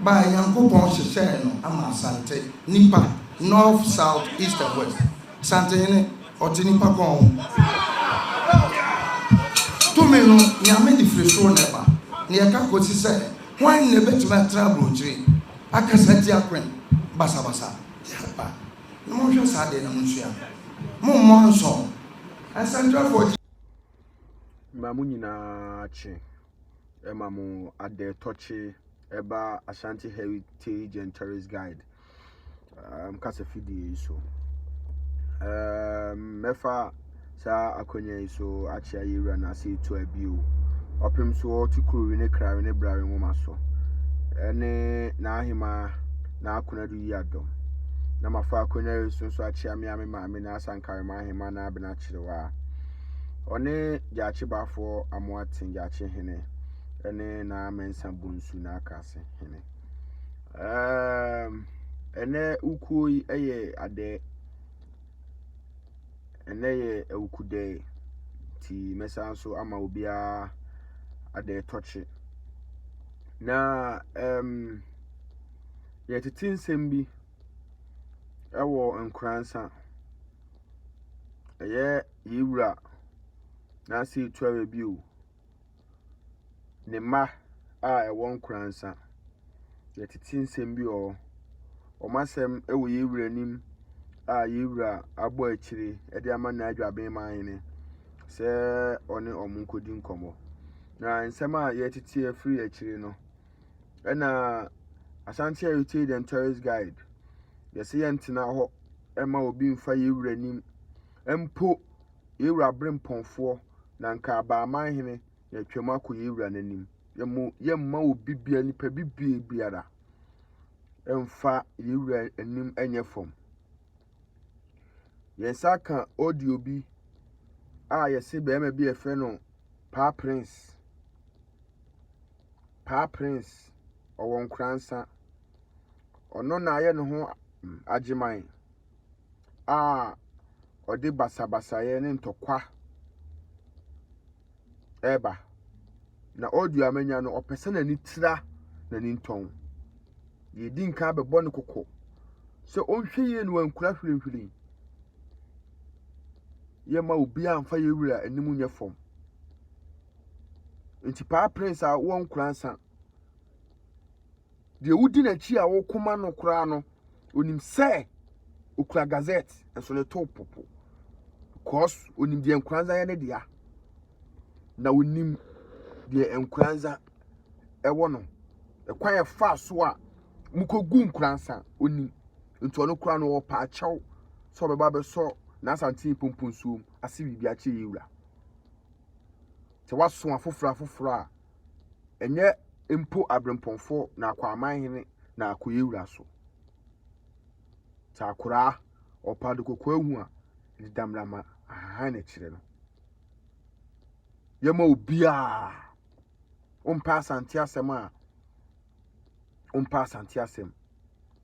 by Yankopon Shisheno, Ama Sante, Nipa, North, South, East, and West. Santene, or Tinipa Gong. Two men, Yammy the Frisco never. Near Kakosi said, why never to my trouble tree? I can set your queen, Basabasa. No more just had in a Musia. More monson. I sent her for Mamunina Chi. Emamu at the Tochi Eba Ashanti Heritage and Tourist Guide. Kasa fidi so. Mefa sa akonye so achia yira na se to abiu. Opem so to kuru ne kra ne brawe ngoma so. Ene na ahima na akona du yadom. Na mafa akonye so achia me maame na asankare ma ahima na abena chirewa. One jachi bafo amoatin jachi hene. Ene na mensa bunsu na akase hene. Ene ukui eye ade. Ene ye ukude ti mesa so ama obia ade tochi. Na ye titin sembi ewo nkransa. Eye yiwura na si 12 biu. Ne ma a ewo nkransa. Ye titin sembi o masem ewo yiwura nim a yiwura abo akire e de ama na adwaben man se one omunkodi nkomo na nsema ye titi free akire no na Ashanti Heritage and Tourist Guide ye se yentina ho ema obi mfa yiwura nim empo yiwura bremponfo na nka ba man hene ye twema ko yiwura nanim yemma obi bia nipa bibie biara emfa yiwura anim enye fom. Yensa kan audio bi a yesi be ma bi efe no Pa Prince owon kransa ono na aye ne ho agiman a odi basabasa ye ne ntokwa eba na audio amanya no opese na ni tira na ni nton ye din ka be bɔ ne kokko so onhwe ye no ankura hwirehwiri yema obi amfa yewura animu nya fom nti Pa Prince a won kransa de wudi na chi a wo koma no kra no onim se okura gazette enso le top popo cause onim de nkranza ye ne dia na onim de nkranza ewo no ekwan ye fa so a mukogu nkransa onim nti ono kra no wo pa achew so beba be so na santi pomponsuom ase bibia che yewura te waso afoforo a enye empo abremponfo na akwa amanhene na akoyewura so ta akura opa de kokwa hu a didamrama aha na kire no yema obia umpa Asante asem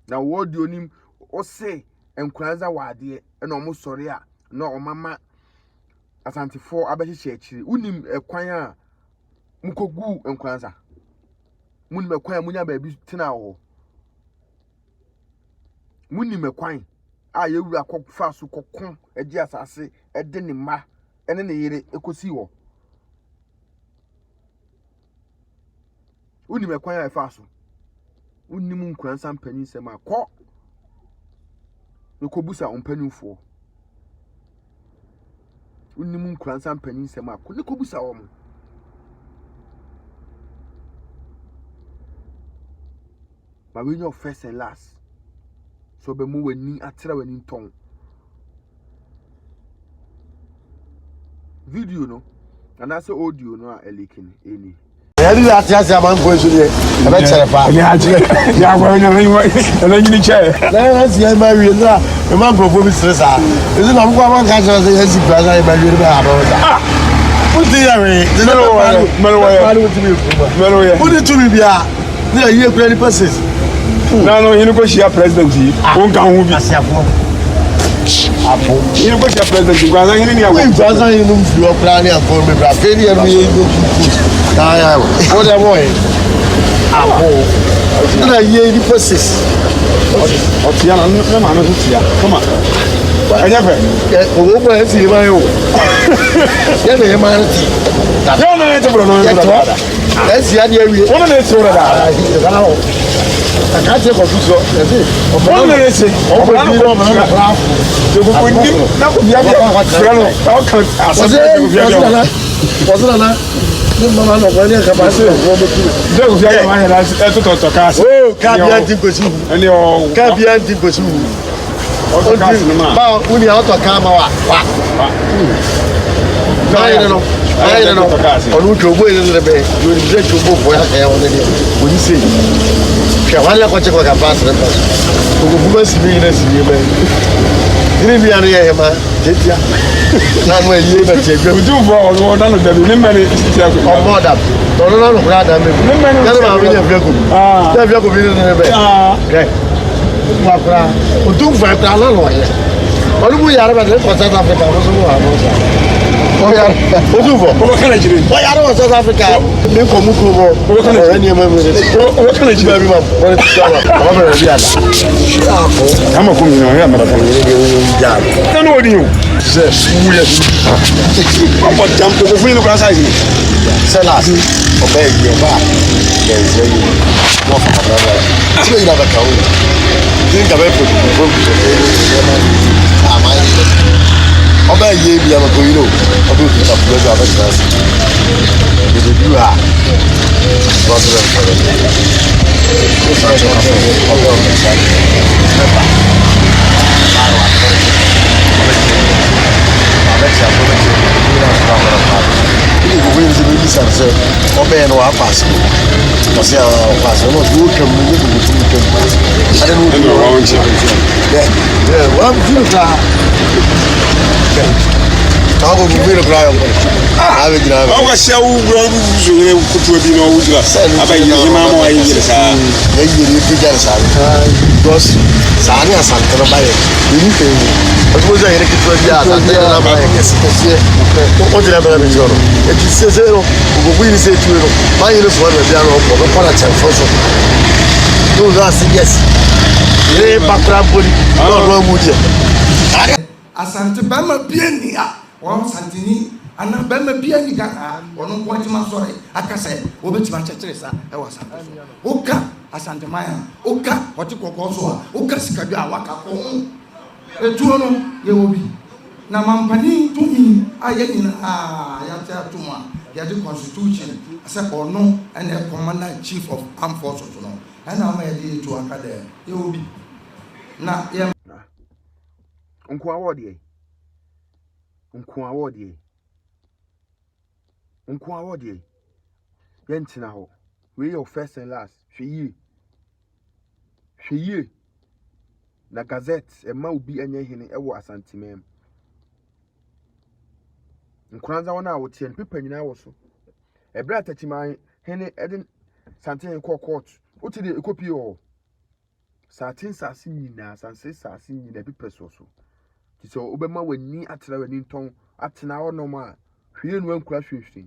na wodi onim ose enkranza wade na omo sori a na omama Asantefo abehye akiri unim ekwan a mukogu enkranza munim ekwan munya ba bi tena ho munim ekwan a yewura kokfa so kokon agi asase ede ne ma ene ne yire ekosi ho unim ekwan a efa so unim nkranza mpanin sema akọ nekobusa ompanimfo unim nkransa mpanin sema akọ nekobusa wom ma we your first and last so be mu wani atira wani ton video no and say audio no a leaking any Yali lati ya man ko so de e be chere pa ni a chere ya gwa na ni chere na si ya ma wi na e man profo bi stressa e na mo kwa man ka chere say yesi plaza e ba wi be aba oda uti ya we de melo ya uti tu bi bia na ye kura ni passes na no yin ko shia president yi on kan hu bi asiafo apo yin ko shia president gwa na yin ni awo plaza yin no fi okra ni afo me bra fe ni e no ya what am I? Apo. na ye ni process o ti ya na ma no ti ya come on anya fe o bo esi ma yo ya na ma ti yo na te bro no esi ya ni awie wona na ti ora da kana o aka te ko fuso esi wona na ti o bro no na to ko ni na ko bia bia no o kan asase ko bia bia wasana na ni mama no ko ni ka ba se ko mo tu de ko bia ma ya na to ka se o ka bia ti ko si ani o ka bia ti ko si o ka se ma ba uni auto ka ma wa no onu jobo ile le be yo ni je jobo bo ya ka on ni o ni se ke wala ko che ko ka pass le pass ko bu ba si ni na si ni be ni bi anu ye ma je tia na no ye na che gbe du bo o na no da bi ni mani ti ya ko o mo da no kura da me ni mani ya ma bi je bi ko ya bi ko bi ni be okay wa kura o du fa kura la lo ye o lu ya ra ba le ko South Africa mo so wa mo sa o ya o du fo o kana jire o ya ra South Africa mi ko mu ko bo o kana jire ni ma mi o kana jire bi ma bo ni so wa o ba bi ala kama ko mi no ya ma da kan ni ja tan o di o se mu ye o po jam ko fu ni ko size ni selas o be ye ba ye se yi mo fa bra bra ti ina ba ka o ti ka be ko ma ọba yie bi amako yi no ọba otu ta fúlẹ̀ jọ abẹ́tẹ̀ náà sí ẹ̀dẹ̀ bí wà wọ́n tó lẹ́nu fọlọ́ ó sọ ọjọ́ kan fún ọbẹ̀ ọ̀gbẹ̀ sáré mẹ́fà márùn àtẹ́rẹ́ abẹ́tẹ̀ àfọwọ́tẹ̀ ìlú náà fún àwọn ọ̀pá ilé ìgbòho yìí ti bí bí sàn sẹ́ ọbẹ̀ yẹn ni wàá pàṣẹ ọ̀sẹ̀ àwọn pàṣẹ ọmọ tó wọ́n kẹ́mu ní gbogbo tó wọ́n kẹ́mu adé ní wọ́n tó wọ́n kẹ́mu wọ́n fi nìta Kago guvero krayo. Ave grave. o ka sia u bro u zo ye ko to bi no u dira aba yi ma mo ayi yire sa Ya yiri fi jar sa. Dos sani asan kana baye. Yiri fe. O to za yire ki to bi asa te na baye kesi kesi. O dira bela mi joro. E ti se zero. O go bui ni se tu no. Ma yire so na bia no ko no para chen so so. No za si yes. Yire bakra boli. No no mu die. Asante bama bia ni a wo santini ana bama bia ni ga ono ko tima sore akase wo betima chechire sa e wo asante oka asante maya oka woti kokko so a oka sikadu a waka ko etuo no ye wo bi na mampani tumi aye ni ya ta tuma ya the constitution ase ono and commander chief of armed forces no ana ma ye di to aka de ye wo bi na ye nko awodie yentina ho we your first and last hwe yi na gazette e ma obi anya hene e wo asantemem nkranza wona wotie pepa nyina wo so e bra tachiman hene edin santen ko court uti de ekopi o satin sase nyina sanse sase nyina pepa so ti so obema wani atera wani nton atena wo no ma hwie no ankura hwehwe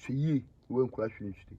hwe yi wo ankura hwehwe